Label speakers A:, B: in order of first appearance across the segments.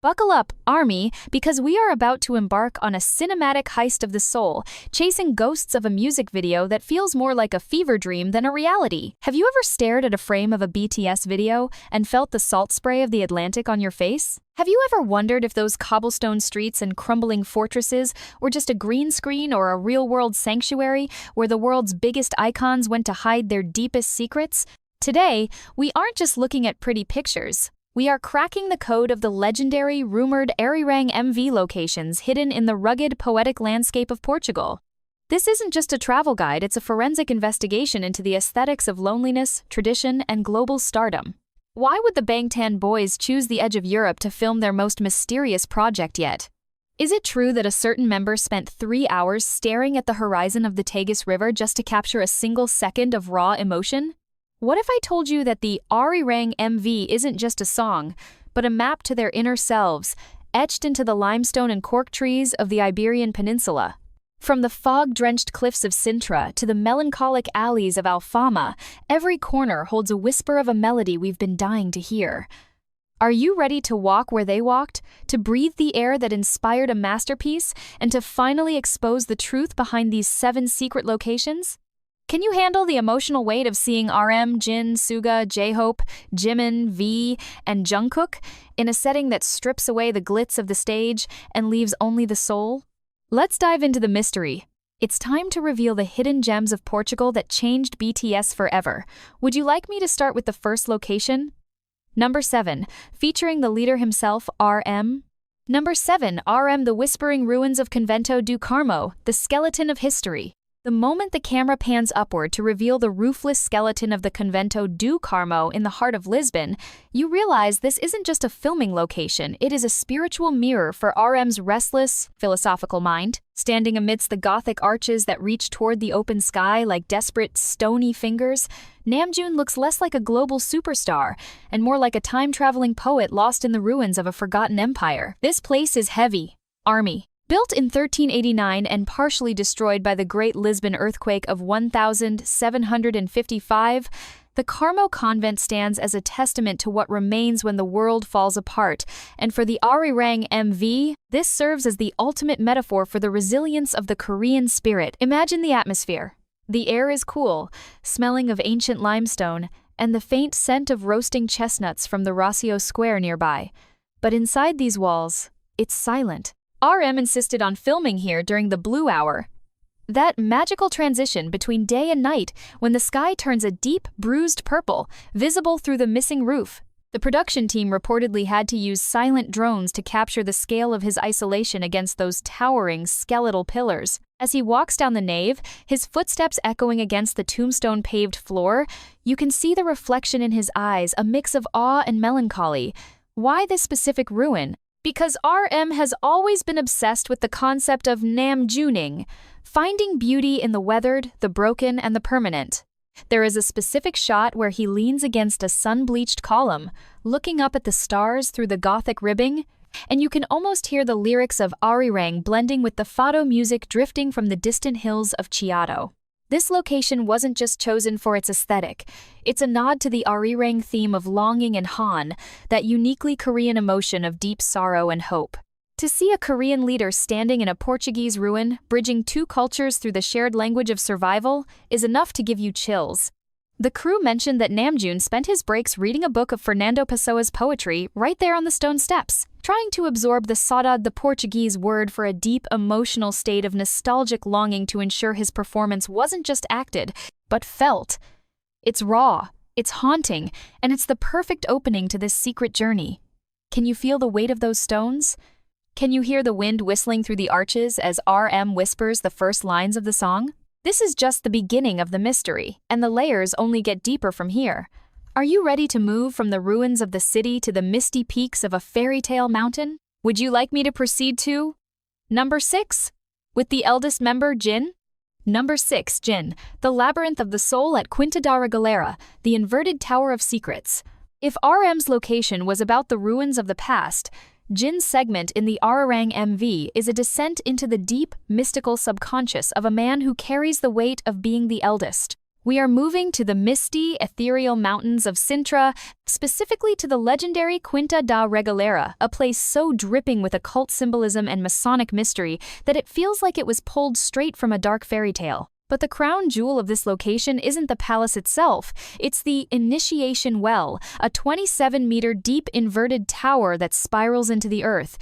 A: Buckle up, Army, because we are about to embark on a cinematic heist of the soul, chasing ghosts of a music video that feels more like a fever dream than a reality. Have you ever stared at a frame of a BTS video and felt the salt spray of the Atlantic on your face? Have you ever wondered if those cobblestone streets and crumbling fortresses were just a green screen or a real-world sanctuary where the world's biggest icons went to hide their deepest secrets? Today, we aren't just looking at pretty pictures. We are cracking the code of the legendary, rumored Arirang MV locations hidden in the rugged, poetic landscape of Portugal. This isn't just a travel guide, it's a forensic investigation into the aesthetics of loneliness, tradition, and global stardom. Why would the Bangtan boys choose the edge of Europe to film their most mysterious project yet? Is it true that a certain member spent 3 hours staring at the horizon of the Tagus River just to capture a single second of raw emotion? What if I told you that the Arirang MV isn't just a song, but a map to their inner selves, etched into the limestone and cork trees of the Iberian Peninsula? From the fog-drenched cliffs of Sintra to the melancholic alleys of Alfama, every corner holds a whisper of a melody we've been dying to hear. Are you ready to walk where they walked, to breathe the air that inspired a masterpiece, and to finally expose the truth behind these 7 secret locations? Can you handle the emotional weight of seeing RM, Jin, Suga, J-Hope, Jimin, V, and Jungkook in a setting that strips away the glitz of the stage and leaves only the soul? Let's dive into the mystery. It's time to reveal the hidden gems of Portugal that changed BTS forever. Would you like me to start with the first location? Number 7, featuring the leader himself, RM. Number 7, RM, the whispering ruins of Convento do Carmo, the skeleton of history. The moment the camera pans upward to reveal the roofless skeleton of the Convento do Carmo in the heart of Lisbon, you realize this isn't just a filming location, it is a spiritual mirror for RM's restless, philosophical mind. Standing amidst the Gothic arches that reach toward the open sky like desperate, stony fingers, Namjoon looks less like a global superstar and more like a time-traveling poet lost in the ruins of a forgotten empire. This place is heavy. Army. Built in 1389 and partially destroyed by the Great Lisbon Earthquake of 1755, the Carmo convent stands as a testament to what remains when the world falls apart, and for the Arirang MV, this serves as the ultimate metaphor for the resilience of the Korean spirit. Imagine the atmosphere. The air is cool, smelling of ancient limestone, and the faint scent of roasting chestnuts from the Rocio Square nearby. But inside these walls, it's silent. RM insisted on filming here during the blue hour. That magical transition between day and night when the sky turns a deep, bruised purple, visible through the missing roof. The production team reportedly had to use silent drones to capture the scale of his isolation against those towering, skeletal pillars. As he walks down the nave, his footsteps echoing against the tombstone-paved floor, you can see the reflection in his eyes, a mix of awe and melancholy. Why this specific ruin? Because RM has always been obsessed with the concept of namjooning, finding beauty in the weathered, the broken, and the permanent. There is a specific shot where he leans against a sun-bleached column, looking up at the stars through the Gothic ribbing, and you can almost hear the lyrics of Arirang blending with the fado music drifting from the distant hills of Chiado. This location wasn't just chosen for its aesthetic. It's a nod to the Arirang theme of longing and Han, that uniquely Korean emotion of deep sorrow and hope. To see a Korean leader standing in a Portuguese ruin, bridging 2 cultures through the shared language of survival, is enough to give you chills. The crew mentioned that Namjoon spent his breaks reading a book of Fernando Pessoa's poetry right there on the stone steps, trying to absorb the Saudade, the Portuguese word for a deep emotional state of nostalgic longing to ensure his performance wasn't just acted, but felt. It's raw, it's haunting, and it's the perfect opening to this secret journey. Can you feel the weight of those stones? Can you hear the wind whistling through the arches as RM whispers the first lines of the song? This is just the beginning of the mystery, and the layers only get deeper from here. Are you ready to move from the ruins of the city to the misty peaks of a fairy tale mountain? Would you like me to proceed to Number 6, with the eldest member, Jin? Number 6, Jin, the labyrinth of the soul at Quinta da Regaleira, the inverted tower of secrets. If RM's location was about the ruins of the past, Jin's segment in the Arirang MV is a descent into the deep, mystical subconscious of a man who carries the weight of being the eldest. We are moving to the misty, ethereal mountains of Sintra, specifically to the legendary Quinta da Regaleira, a place so dripping with occult symbolism and Masonic mystery that it feels like it was pulled straight from a dark fairy tale. But the crown jewel of this location isn't the palace itself, it's the Initiation Well, a 27-meter deep inverted tower that spirals into the earth.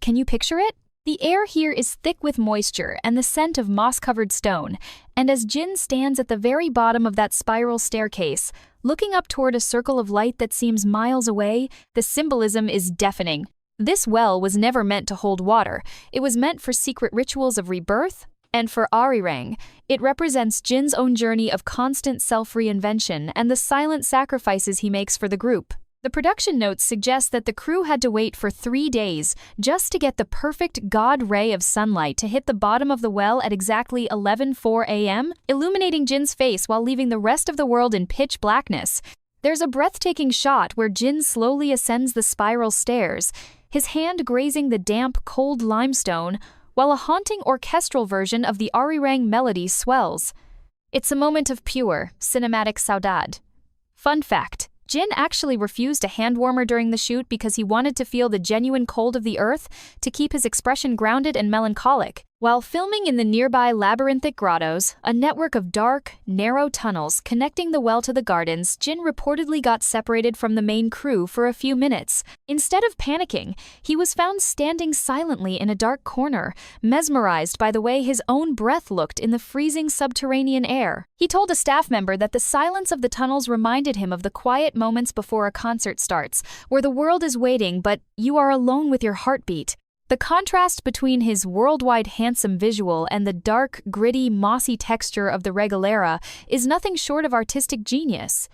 A: Can you picture it? The air here is thick with moisture and the scent of moss-covered stone, and as Jin stands at the very bottom of that spiral staircase, looking up toward a circle of light that seems miles away, the symbolism is deafening. This well was never meant to hold water. It was meant for secret rituals of rebirth, and for Arirang, it represents Jin's own journey of constant self-reinvention and the silent sacrifices he makes for the group. The production notes suggest that the crew had to wait for 3 days just to get the perfect God ray of sunlight to hit the bottom of the well at exactly 11:04 a.m., illuminating Jin's face while leaving the rest of the world in pitch blackness. There's a breathtaking shot where Jin slowly ascends the spiral stairs, his hand grazing the damp, cold limestone, while a haunting orchestral version of the Arirang melody swells. It's a moment of pure, cinematic Saudade. Fun fact: Jin actually refused a hand warmer during the shoot because he wanted to feel the genuine cold of the earth to keep his expression grounded and melancholic. While filming in the nearby labyrinthic grottos, a network of dark, narrow tunnels connecting the well to the gardens, Jin reportedly got separated from the main crew for a few minutes. Instead of panicking, he was found standing silently in a dark corner, mesmerized by the way his own breath looked in the freezing subterranean air. He told a staff member that the silence of the tunnels reminded him of the quiet moments before a concert starts, where the world is waiting but you are alone with your heartbeat. The contrast between his worldwide handsome visual and the dark, gritty, mossy texture of the Regaleira is nothing short of artistic genius.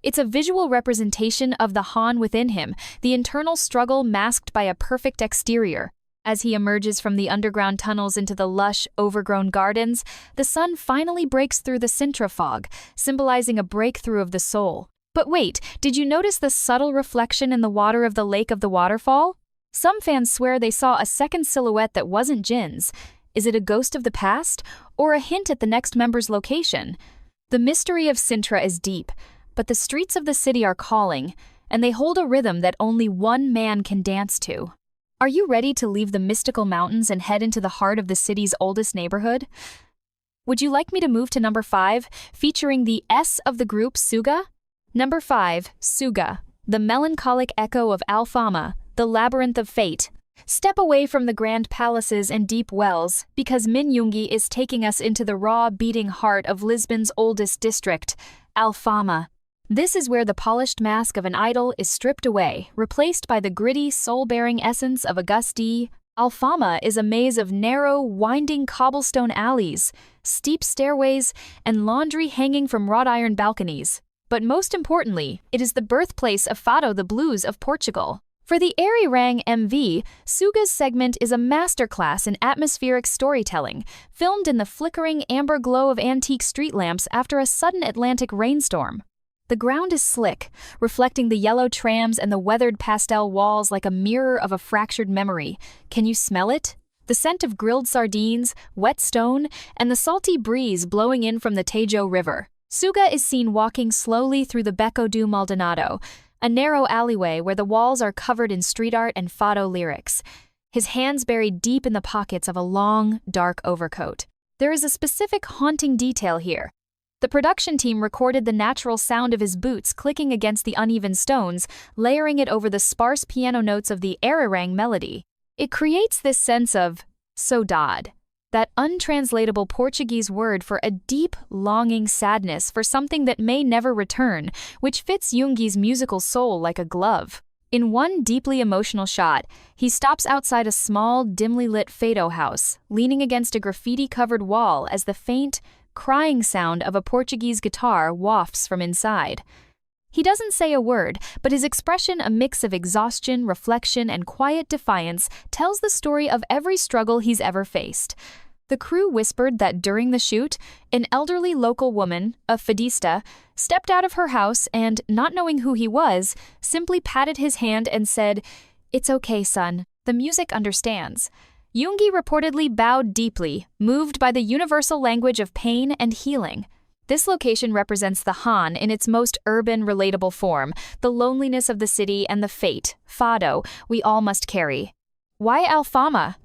A: It's a visual representation of the Han within him, the internal struggle masked by a perfect exterior. As he emerges from the underground tunnels into the lush, overgrown gardens, the sun finally breaks through the Sintra fog, symbolizing a breakthrough of the soul. But wait, did you notice the subtle reflection in the water of the lake of the waterfall? Some fans swear they saw a second silhouette that wasn't Jin's. Is it a ghost of the past, or a hint at the next member's location? The mystery of Sintra is deep, but the streets of the city are calling, and they hold a rhythm that only one man can dance to. Are you ready to leave the mystical mountains and head into the heart of the city's oldest neighborhood? Would you like me to move to number 5, featuring the S of the group Suga? Number 5, Suga, the melancholic echo of Alfama, the labyrinth of fate. Step away from the grand palaces and deep wells, because Min Yoongi is taking us into the raw, beating heart of Lisbon's oldest district, Alfama. This is where the polished mask of an idol is stripped away, replaced by the gritty, soul-bearing essence of Auguste. Alfama is a maze of narrow, winding cobblestone alleys, steep stairways, and laundry hanging from wrought iron balconies. But most importantly, it is the birthplace of Fado the Blues of Portugal. For the Arirang MV, Suga's segment is a masterclass in atmospheric storytelling, filmed in the flickering amber glow of antique street lamps after a sudden Atlantic rainstorm. The ground is slick, reflecting the yellow trams and the weathered pastel walls like a mirror of a fractured memory. Can you smell it? The scent of grilled sardines, wet stone, and the salty breeze blowing in from the Tejo River. Suga is seen walking slowly through the Becco do Maldonado, a narrow alleyway where the walls are covered in street art and fado lyrics, his hands buried deep in the pockets of a long, dark overcoat. There is a specific haunting detail here. The production team recorded the natural sound of his boots clicking against the uneven stones, layering it over the sparse piano notes of the Arirang melody. It creates this sense of saudade, that untranslatable Portuguese word for a deep, longing sadness for something that may never return, which fits Yoongi's musical soul like a glove. In one deeply emotional shot, he stops outside a small, dimly lit fado house, leaning against a graffiti-covered wall as the faint, crying sound of a Portuguese guitar wafts from inside. He doesn't say a word, but his expression, a mix of exhaustion, reflection, and quiet defiance, tells the story of every struggle he's ever faced. The crew whispered that during the shoot, an elderly local woman, a fadista, stepped out of her house and, not knowing who he was, simply patted his hand and said, "It's okay, son. The music understands." Yoongi reportedly bowed deeply, moved by the universal language of pain and healing. This location represents the Han in its most urban, relatable form, the loneliness of the city and the fate, fado, we all must carry. Why Alfama?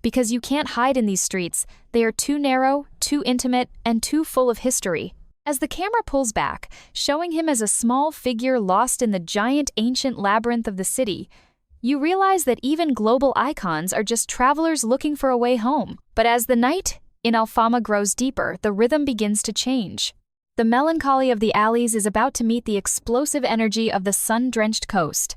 A: Because you can't hide in these streets. They are too narrow, too intimate, and too full of history. As the camera pulls back, showing him as a small figure lost in the giant ancient labyrinth of the city, you realize that even global icons are just travelers looking for a way home. But as the night in Alfama grows deeper, the rhythm begins to change. The melancholy of the alleys is about to meet the explosive energy of the sun-drenched coast.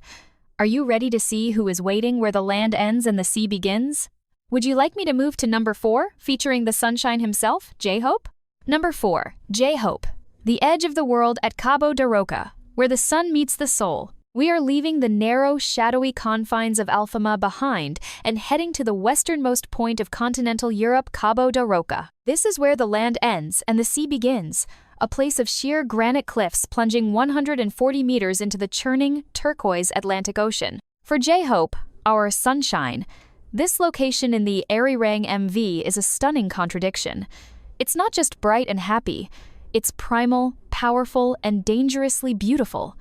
A: Are you ready to see who is waiting where the land ends and the sea begins? Would you like me to move to number 4, featuring the sunshine himself, J-Hope? Number 4, J-Hope, the edge of the world at Cabo de Roca, where the sun meets the soul. We are leaving the narrow, shadowy confines of Alfama behind and heading to the westernmost point of continental Europe, Cabo de Roca. This is where the land ends and the sea begins, a place of sheer granite cliffs plunging 140 meters into the churning, turquoise Atlantic Ocean. For J-Hope, our sunshine, this location in the Arirang MV is a stunning contradiction. It's not just bright and happy, it's primal, powerful, and dangerously beautiful.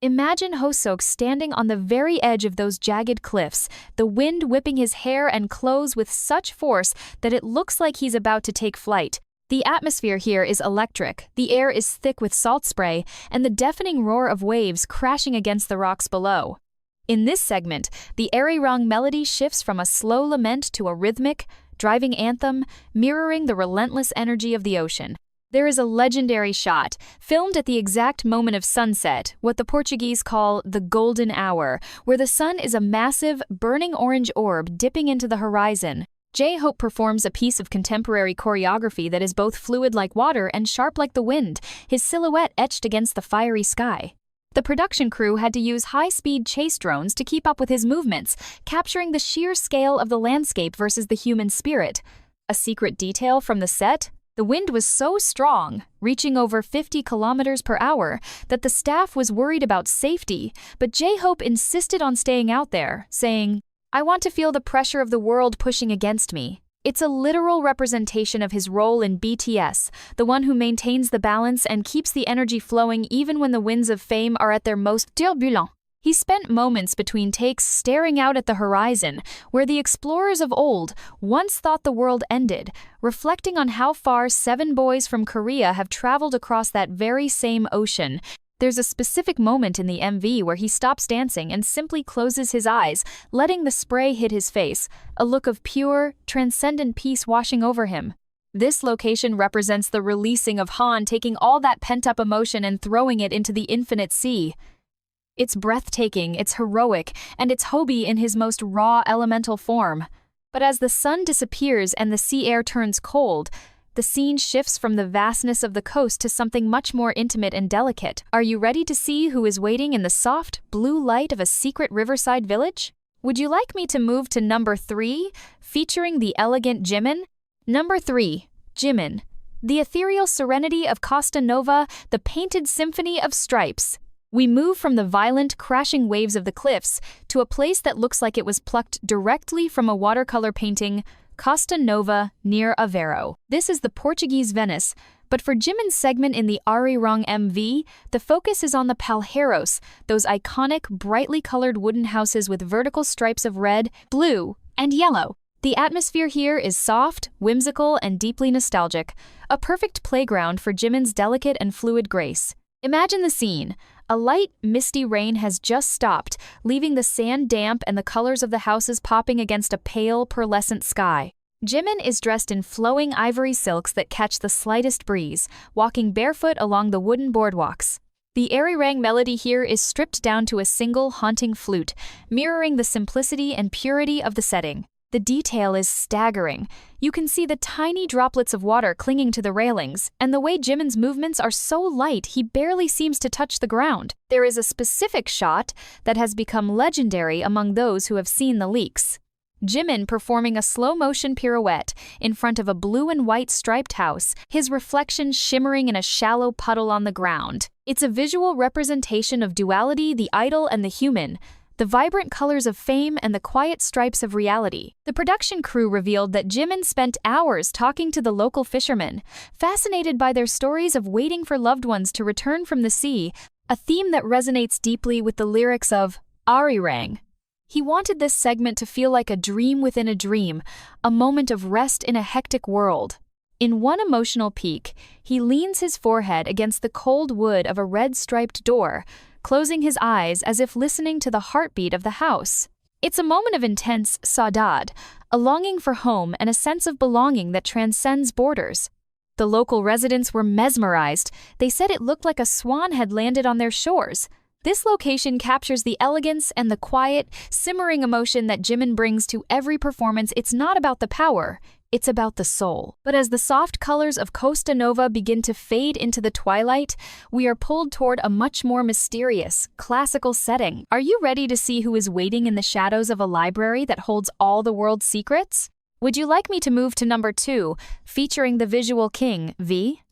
A: Imagine Hosok standing on the very edge of those jagged cliffs, the wind whipping his hair and clothes with such force that it looks like he's about to take flight. The atmosphere here is electric, the air is thick with salt spray, and the deafening roar of waves crashing against the rocks below. In this segment, the Arirang melody shifts from a slow lament to a rhythmic, driving anthem, mirroring the relentless energy of the ocean. There is a legendary shot, filmed at the exact moment of sunset, what the Portuguese call the golden hour, where the sun is a massive, burning orange orb dipping into the horizon. J-Hope performs a piece of contemporary choreography that is both fluid like water and sharp like the wind, his silhouette etched against the fiery sky. The production crew had to use high-speed chase drones to keep up with his movements, capturing the sheer scale of the landscape versus the human spirit. A secret detail from the set? The wind was so strong, reaching over 50 kilometers per hour, that the staff was worried about safety, but J-Hope insisted on staying out there, saying, "I want to feel the pressure of the world pushing against me." It's a literal representation of his role in BTS, the one who maintains the balance and keeps the energy flowing even when the winds of fame are at their most turbulent. He spent moments between takes staring out at the horizon, where the explorers of old once thought the world ended, reflecting on how far 7 boys from Korea have traveled across that very same ocean. There's a specific moment in the MV where he stops dancing and simply closes his eyes, letting the spray hit his face, a look of pure, transcendent peace washing over him. This location represents the releasing of Han taking all that pent-up emotion and throwing it into the infinite sea. It's breathtaking, it's heroic, and it's Hobie in his most raw elemental form. But as the sun disappears and the sea air turns cold, the scene shifts from the vastness of the coast to something much more intimate and delicate. Are you ready to see who is waiting in the soft, blue light of a secret riverside village? Would you like me to move to number 3, featuring the elegant Jimin? Number 3, Jimin. The ethereal serenity of Costa Nova, the painted symphony of stripes. We move from the violent, crashing waves of the cliffs to a place that looks like it was plucked directly from a watercolor painting, Costa Nova, near Aveiro. This is the Portuguese Venice, but for Jimin's segment in the Arirang MV, the focus is on the Palheiros, those iconic, brightly colored wooden houses with vertical stripes of red, blue, and yellow. The atmosphere here is soft, whimsical, and deeply nostalgic, a perfect playground for Jimin's delicate and fluid grace. Imagine the scene. A light, misty rain has just stopped, leaving the sand damp and the colors of the houses popping against a pale, pearlescent sky. Jimin is dressed in flowing ivory silks that catch the slightest breeze, walking barefoot along the wooden boardwalks. The Arirang melody here is stripped down to a single haunting flute, mirroring the simplicity and purity of the setting. The detail is staggering. You can see the tiny droplets of water clinging to the railings, and the way Jimin's movements are so light he barely seems to touch the ground. There is a specific shot that has become legendary among those who have seen the leaks. Jimin performing a slow-motion pirouette in front of a blue and white striped house, his reflection shimmering in a shallow puddle on the ground. It's a visual representation of duality, the idol and the human, the vibrant colors of fame and the quiet stripes of reality. The production crew revealed that Jimin spent hours talking to the local fishermen, fascinated by their stories of waiting for loved ones to return from the sea, a theme that resonates deeply with the lyrics of Arirang. He wanted this segment to feel like a dream within a dream, a moment of rest in a hectic world. In one emotional peak, he leans his forehead against the cold wood of a red-striped door, closing his eyes as if listening to the heartbeat of the house. It's a moment of intense saudade, a longing for home and a sense of belonging that transcends borders. The local residents were mesmerized. They said it looked like a swan had landed on their shores. This location captures the elegance and the quiet, simmering emotion that Jimin brings to every performance. It's not about the power, it's about the soul. But as the soft colors of Costa Nova begin to fade into the twilight, we are pulled toward a much more mysterious, classical setting. Are you ready to see who is waiting in the shadows of a library that holds all the world's secrets? Would you like me to move to number 2, featuring the visual king, V?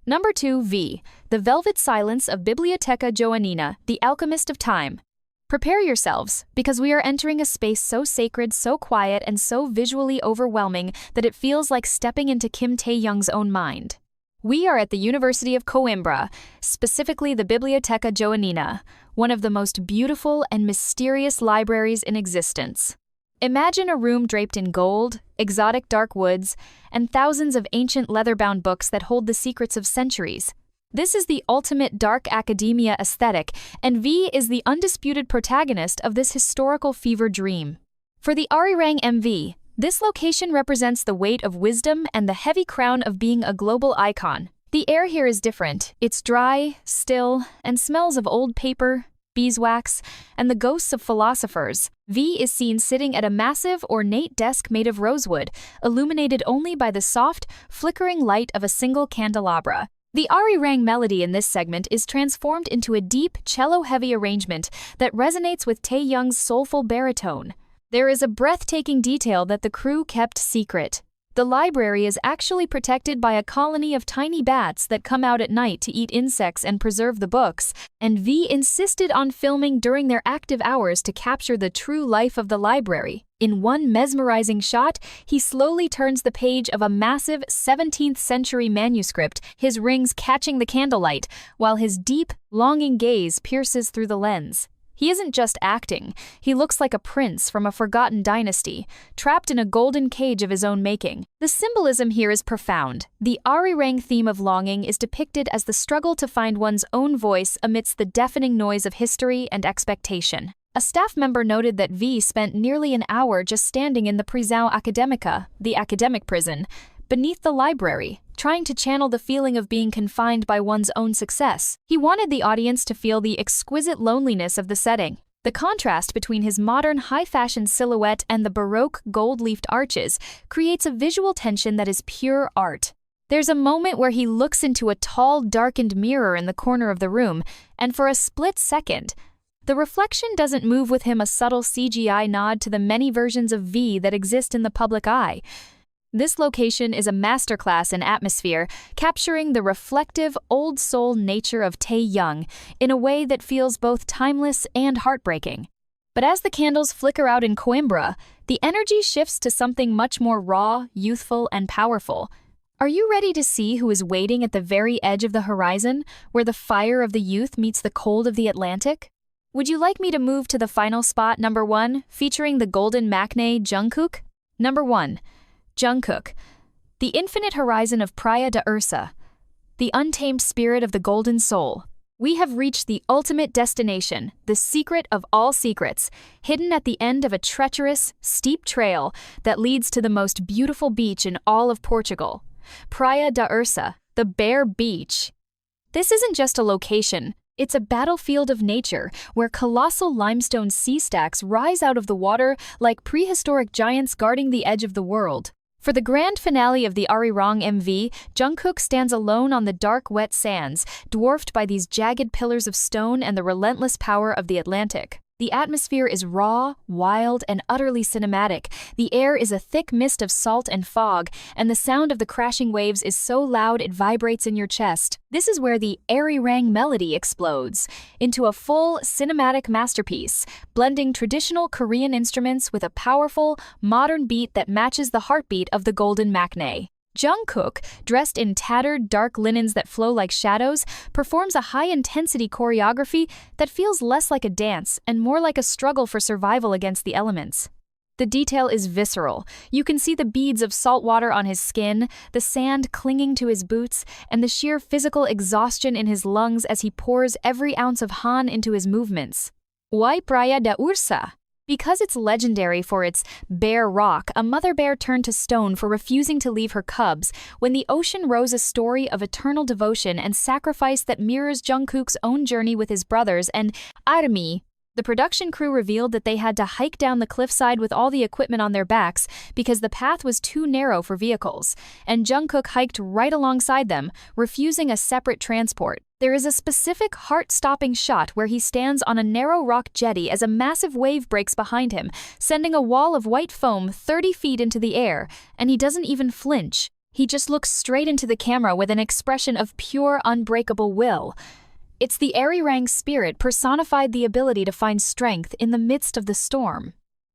A: Number 2, V, the velvet silence of Biblioteca Joanina, the alchemist of time. Prepare yourselves, because we are entering a space so sacred, so quiet, and so visually overwhelming that it feels like stepping into Kim Tae-young's own mind. We are at the University of Coimbra, specifically the Biblioteca Joanina, one of the most beautiful and mysterious libraries in existence. Imagine a room draped in gold, exotic dark woods, and thousands of ancient leather-bound books that hold the secrets of centuries. This is the ultimate dark academia aesthetic, and V is the undisputed protagonist of this historical fever dream. For the Arirang MV, this location represents the weight of wisdom and the heavy crown of being a global icon. The air here is different. It's dry, still, and smells of old paper, beeswax, and the ghosts of philosophers. V is seen sitting at a massive, ornate desk made of rosewood, illuminated only by the soft, flickering light of a single candelabra. The Arirang melody in this segment is transformed into a deep, cello-heavy arrangement that resonates with Tae-young's soulful baritone. There is a breathtaking detail that the crew kept secret. The library is actually protected by a colony of tiny bats that come out at night to eat insects and preserve the books, and V insisted on filming during their active hours to capture the true life of the library. In one mesmerizing shot, he slowly turns the page of a massive 17th-century manuscript, his rings catching the candlelight, while his deep, longing gaze pierces through the lens. He isn't just acting, he looks like a prince from a forgotten dynasty, trapped in a golden cage of his own making. The symbolism here is profound. The Arirang theme of longing is depicted as the struggle to find one's own voice amidst the deafening noise of history and expectation. A staff member noted that V spent nearly an hour just standing in the Prisão Acadêmica, the academic prison, beneath the library, trying to channel the feeling of being confined by one's own success. He wanted the audience to feel the exquisite loneliness of the setting. The contrast between his modern high-fashion silhouette and the Baroque gold-leafed arches creates a visual tension that is pure art. There's a moment where he looks into a tall, darkened mirror in the corner of the room, and for a split second, the reflection doesn't move with him, a subtle CGI nod to the many versions of V that exist in the public eye. This location is a masterclass in atmosphere, capturing the reflective, old-soul nature of Tae-young in a way that feels both timeless and heartbreaking. But as the candles flicker out in Coimbra, the energy shifts to something much more raw, youthful, and powerful. Are you ready to see who is waiting at the very edge of the horizon, where the fire of the youth meets the cold of the Atlantic? Would you like me to move to the final spot, number 1, featuring the golden matinee Jungkook? Number 1. Jungkook, the infinite horizon of Praia de Ursa, the untamed spirit of the golden soul. We have reached the ultimate destination, the secret of all secrets, hidden at the end of a treacherous, steep trail that leads to the most beautiful beach in all of Portugal. Praia de Ursa, the bare beach. This isn't just a location. It's a battlefield of nature where colossal limestone sea stacks rise out of the water like prehistoric giants guarding the edge of the world. For the grand finale of the Arirang MV, Jungkook stands alone on the dark, wet sands, dwarfed by these jagged pillars of stone and the relentless power of the Atlantic. The atmosphere is raw, wild, and utterly cinematic. The air is a thick mist of salt and fog, and the sound of the crashing waves is so loud it vibrates in your chest. This is where the Arirang melody explodes into a full cinematic masterpiece, blending traditional Korean instruments with a powerful, modern beat that matches the heartbeat of the golden matinee. Jungkook, dressed in tattered, dark linens that flow like shadows, performs a high-intensity choreography that feels less like a dance and more like a struggle for survival against the elements. The detail is visceral. You can see the beads of salt water on his skin, the sand clinging to his boots, and the sheer physical exhaustion in his lungs as he pours every ounce of Han into his movements. Why Praia da Ursa? Because it's legendary for its bare rock, a mother bear turned to stone for refusing to leave her cubs when the ocean rose a story of eternal devotion and sacrifice that mirrors Jungkook's own journey with his brothers and Army. The production crew revealed that they had to hike down the cliffside with all the equipment on their backs because the path was too narrow for vehicles, and Jungkook hiked right alongside them, refusing a separate transport. There is a specific heart-stopping shot where he stands on a narrow rock jetty as a massive wave breaks behind him, sending a wall of white foam 30 feet into the air, and he doesn't even flinch. He just looks straight into the camera with an expression of pure, unbreakable will. It's the Arirang spirit personified the ability to find strength in the midst of the storm.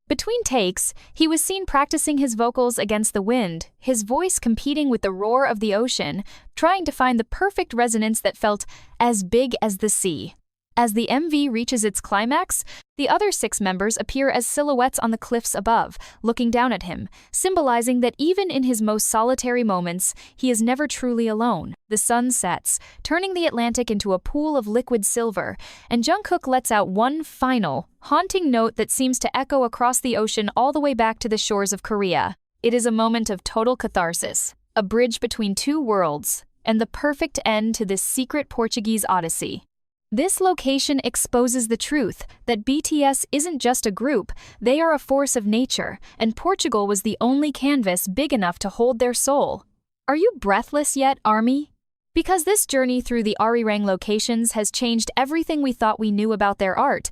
A: Between takes, he was seen practicing his vocals against the wind, his voice competing with the roar of the ocean, trying to find the perfect resonance that felt as big as the sea. As the MV reaches its climax, the other 6 members appear as silhouettes on the cliffs above, looking down at him, symbolizing that even in his most solitary moments, he is never truly alone. The sun sets, turning the Atlantic into a pool of liquid silver, and Jungkook lets out one final, haunting note that seems to echo across the ocean all the way back to the shores of Korea. It is a moment of total catharsis, a bridge between 2 worlds, and the perfect end to this secret Portuguese odyssey. This location exposes the truth that BTS isn't just a group, they are a force of nature, and Portugal was the only canvas big enough to hold their soul. Are you breathless yet, Army? Because this journey through the Arirang locations has changed everything we thought we knew about their art.